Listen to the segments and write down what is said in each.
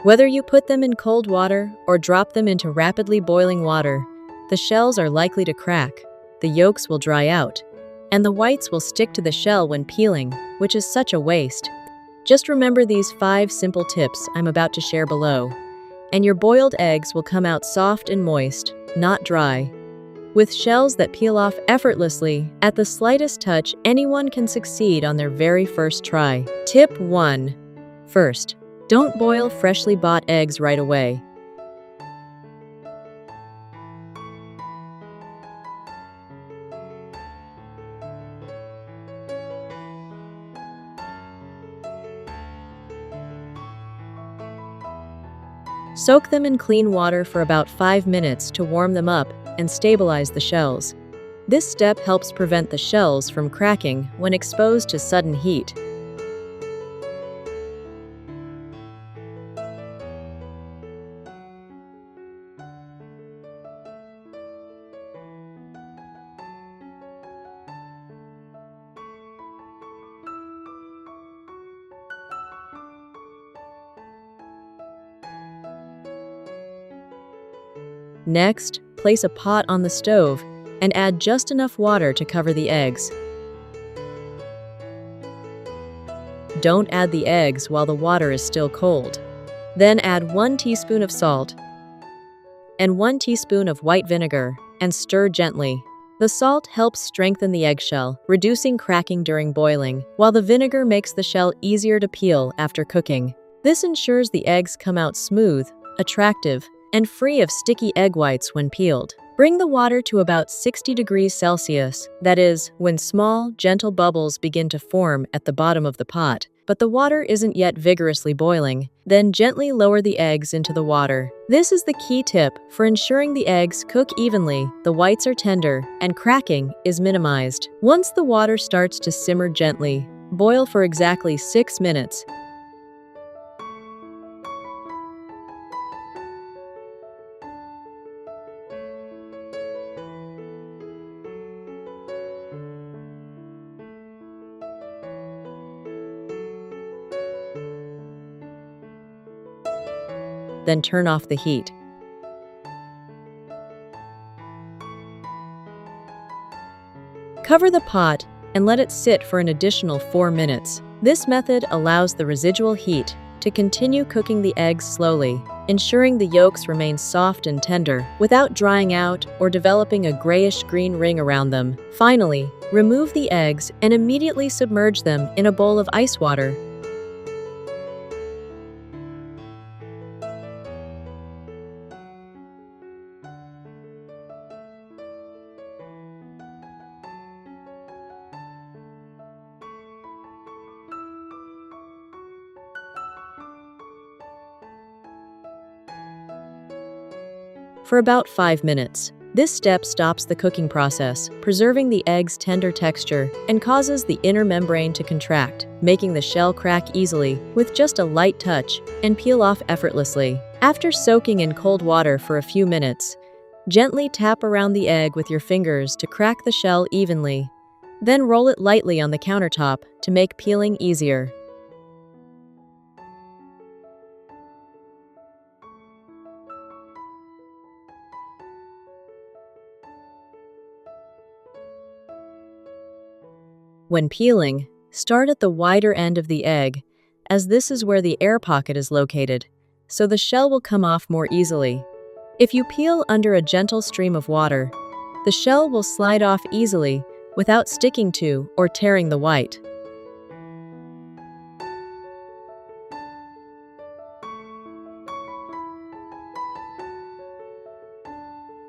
Whether you put them in cold water or drop them into rapidly boiling water, the shells are likely to crack, the yolks will dry out, and the whites will stick to the shell when peeling, which is such a waste. Just remember these 5 simple tips I'm about to share below, and your boiled eggs will come out soft and moist, not dry. With shells that peel off effortlessly, at the slightest touch, anyone can succeed on their very first try. Tip 1. First, don't boil freshly bought eggs right away. Soak them in clean water for about 5 minutes to warm them up and stabilize the shells. This step helps prevent the shells from cracking when exposed to sudden heat. Next, place a pot on the stove and add just enough water to cover the eggs. Don't add the eggs while the water is still cold. Then add 1 teaspoon of salt and 1 teaspoon of white vinegar and stir gently. The salt helps strengthen the eggshell, reducing cracking during boiling, while the vinegar makes the shell easier to peel after cooking. This ensures the eggs come out smooth, attractive, and free of sticky egg whites when peeled. Bring the water to about 60 degrees Celsius, that is, when small, gentle bubbles begin to form at the bottom of the pot, but the water isn't yet vigorously boiling. Then gently lower the eggs into the water. This is the key tip for ensuring the eggs cook evenly, the whites are tender, and cracking is minimized. Once the water starts to simmer gently, boil for exactly 6 minutes. Then turn off the heat. Cover the pot and let it sit for an additional 4 minutes. This method allows the residual heat to continue cooking the eggs slowly, ensuring the yolks remain soft and tender without drying out or developing a grayish-green ring around them. Finally, remove the eggs and immediately submerge them in a bowl of ice water. For about 5 minutes. This step stops the cooking process, preserving the egg's tender texture, and causes the inner membrane to contract, making the shell crack easily with just a light touch and peel off effortlessly. After soaking in cold water for a few minutes, gently tap around the egg with your fingers to crack the shell evenly. Then roll it lightly on the countertop to make peeling easier. When peeling, start at the wider end of the egg, as this is where the air pocket is located, so the shell will come off more easily. If you peel under a gentle stream of water, the shell will slide off easily without sticking to or tearing the white.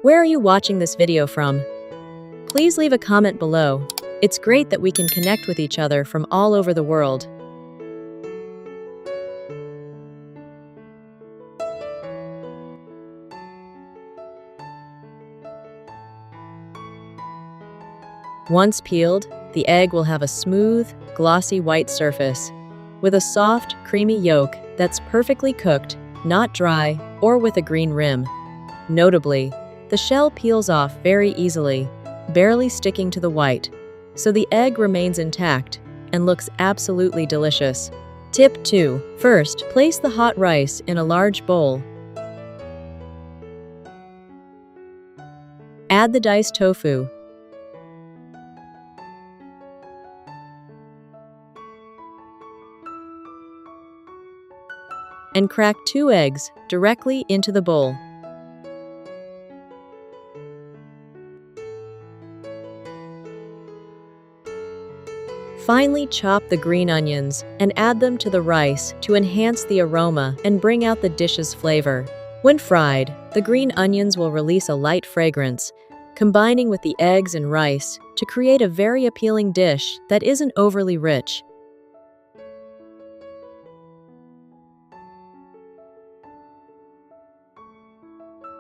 Where are you watching this video from? Please leave a comment below. It's great that we can connect with each other from all over the world. Once peeled, the egg will have a smooth, glossy white surface, with a soft, creamy yolk that's perfectly cooked, not dry, or with a green rim. Notably, the shell peels off very easily, barely sticking to the white, so the egg remains intact and looks absolutely delicious. Tip 2. First, place the hot rice in a large bowl. Add the diced tofu. And crack 2 eggs directly into the bowl. Finely chop the green onions and add them to the rice to enhance the aroma and bring out the dish's flavor. When fried, the green onions will release a light fragrance, combining with the eggs and rice to create a very appealing dish that isn't overly rich.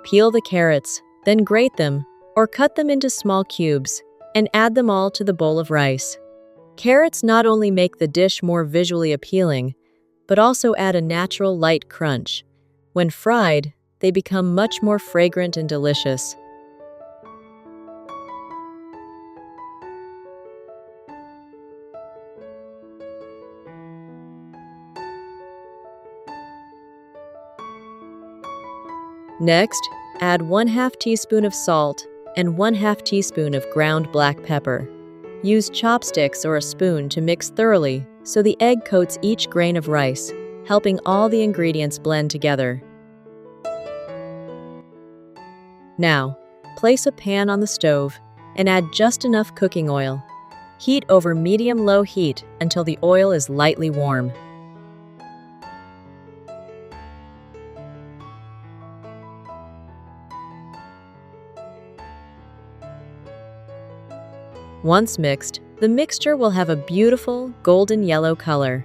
Peel the carrots, then grate them or cut them into small cubes and add them all to the bowl of rice. Carrots not only make the dish more visually appealing, but also add a natural light crunch. When fried, they become much more fragrant and delicious. Next, add 1/2 teaspoon of salt and 1/2 teaspoon of ground black pepper. Use chopsticks or a spoon to mix thoroughly so the egg coats each grain of rice, helping all the ingredients blend together. Now, place a pan on the stove and add just enough cooking oil. Heat over medium-low heat until the oil is lightly warm. Once mixed, the mixture will have a beautiful golden yellow color.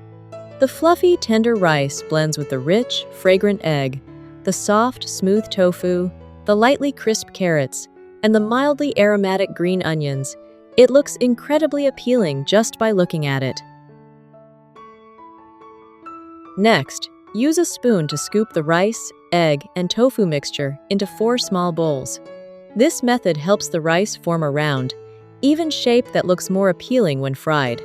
The fluffy, tender rice blends with the rich, fragrant egg, the soft, smooth tofu, the lightly crisp carrots, and the mildly aromatic green onions. It looks incredibly appealing just by looking at it. Next, use a spoon to scoop the rice, egg, and tofu mixture into 4 small bowls. This method helps the rice form a round, even shape that looks more appealing when fried.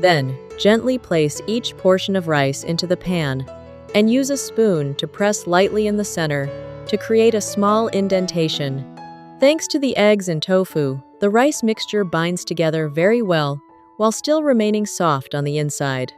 Then, gently place each portion of rice into the pan and use a spoon to press lightly in the center to create a small indentation. Thanks to the eggs and tofu, the rice mixture binds together very well while still remaining soft on the inside.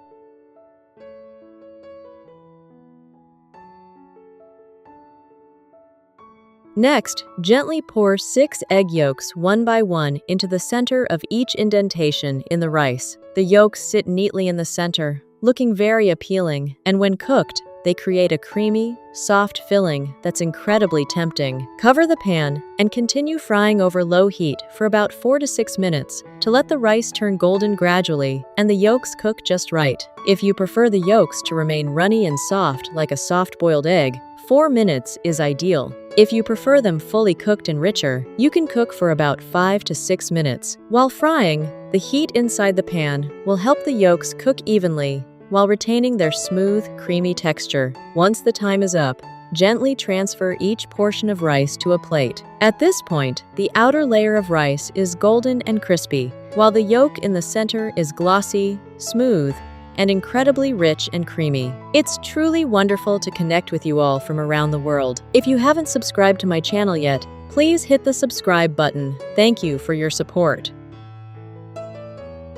Next, gently pour 6 egg yolks one by one into the center of each indentation in the rice. The yolks sit neatly in the center, looking very appealing, and when cooked, they create a creamy, soft filling that's incredibly tempting. Cover the pan and continue frying over low heat for about 4 to 6 minutes to let the rice turn golden gradually and the yolks cook just right. If you prefer the yolks to remain runny and soft like a soft-boiled egg, 4 minutes is ideal. If you prefer them fully cooked and richer, you can cook for about 5 to 6 minutes. While frying, the heat inside the pan will help the yolks cook evenly while retaining their smooth, creamy texture. Once the time is up, gently transfer each portion of rice to a plate. At this point, the outer layer of rice is golden and crispy, while the yolk in the center is glossy, smooth, and incredibly rich and creamy. It's truly wonderful to connect with you all from around the world. If you haven't subscribed to my channel yet, please hit the subscribe button. Thank you for your support.